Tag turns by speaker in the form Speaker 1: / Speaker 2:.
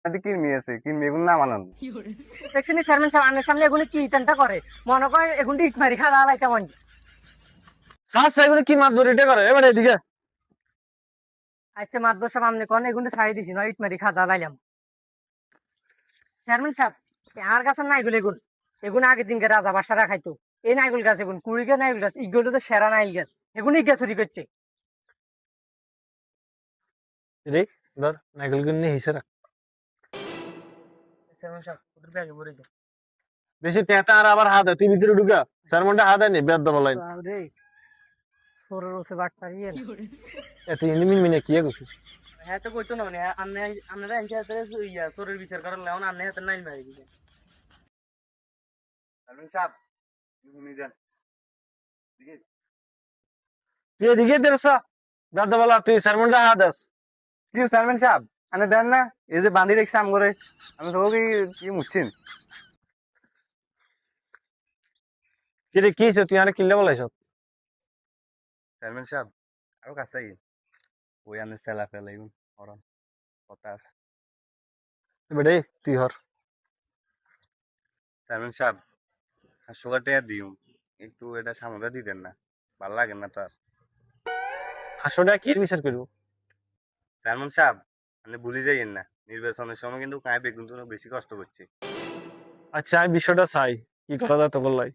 Speaker 1: কিরমি আছে, কিরমি এগুলো না মানান।
Speaker 2: দেখছেন চেয়ারম্যান সাহেব আনের সামনে এগুলো কি চিন্তা করে মনে করে এখন ইট মারি খাওয়া লাইতে মন।
Speaker 3: স্যার স্যার এগুলো কি মাতবর এটা করে এবারে এদিকে।
Speaker 2: আচ্ছা মাদ্র সাহেব আপনি কোন এগুলো ছাড়িয়ে দিছি না ইট মারি খাওয়া লাইলাম। চেয়ারম্যান সাহেব আমার কাছে নাইগুলো এগুলো এগুলো আগের দিনকে রাজা বাসারা খাইতো। এই নাইগুল গাছ এগুলো 20 নাইগুল গাছ ইগুলো তো সেরা নাইল গাছ এগুলো ইগা চুরি করছে।
Speaker 3: রে ধর নাইকেল গুলো নিয়ে হিসেবে রাখ।
Speaker 2: চেয়ারম্যান সাহেব ওদের ব্যাগে ভরে দাও।
Speaker 3: বেশি তেতা আর আবার হাত তুই ভিতরে ঢুকা স্যারমনটা হাত আনি বেদ বলাই
Speaker 2: রে সরর ওসে বাট পারিয়ে না।
Speaker 3: এত হিন্দি মিন কি করছিস।
Speaker 2: হ্যাঁ তো কইতো না মানে আপনারা এনছে হাতে ইয়া সরের বিচার করার লাউন আপনি হাতে নাইল মারি দিবেন।
Speaker 1: চেয়ারম্যান সাহেব শুনি যান।
Speaker 3: তুই এদিকে দেড়শো বেদ বলা তুই স্যারমনটা হাত আস।
Speaker 1: কি চেয়ারম্যান সাহেব আপনি দেন না, এই যে বান্ধি রেখছি আম করে, আমি সব কি কি মুছছেন?
Speaker 3: কি রে কি হয়েছে তুই আরে কিনলে বলাইছ।
Speaker 1: চেয়ারম্যান সাহেব আরো কাছে ওই আমি সেলা ফেলাই হরন কথা আছে।
Speaker 3: এবারে তুই হর।
Speaker 1: চেয়ারম্যান সাহেব সুগার টেয়া দিও, একটু এটা সামনে দিতেন না, ভাল লাগে না তো আর।
Speaker 3: 500 টাকা কি বিচার করবো।
Speaker 1: চেয়ারম্যান সাহেব আপনি ভুলে যাইয়েন না, নির্বাচনের সময় কিন্তু কাঁপে কিন্তু বেশি কষ্ট করছে।
Speaker 3: আচ্ছা আমি বিষয়টা চাই কি করা যায় তো বললাই।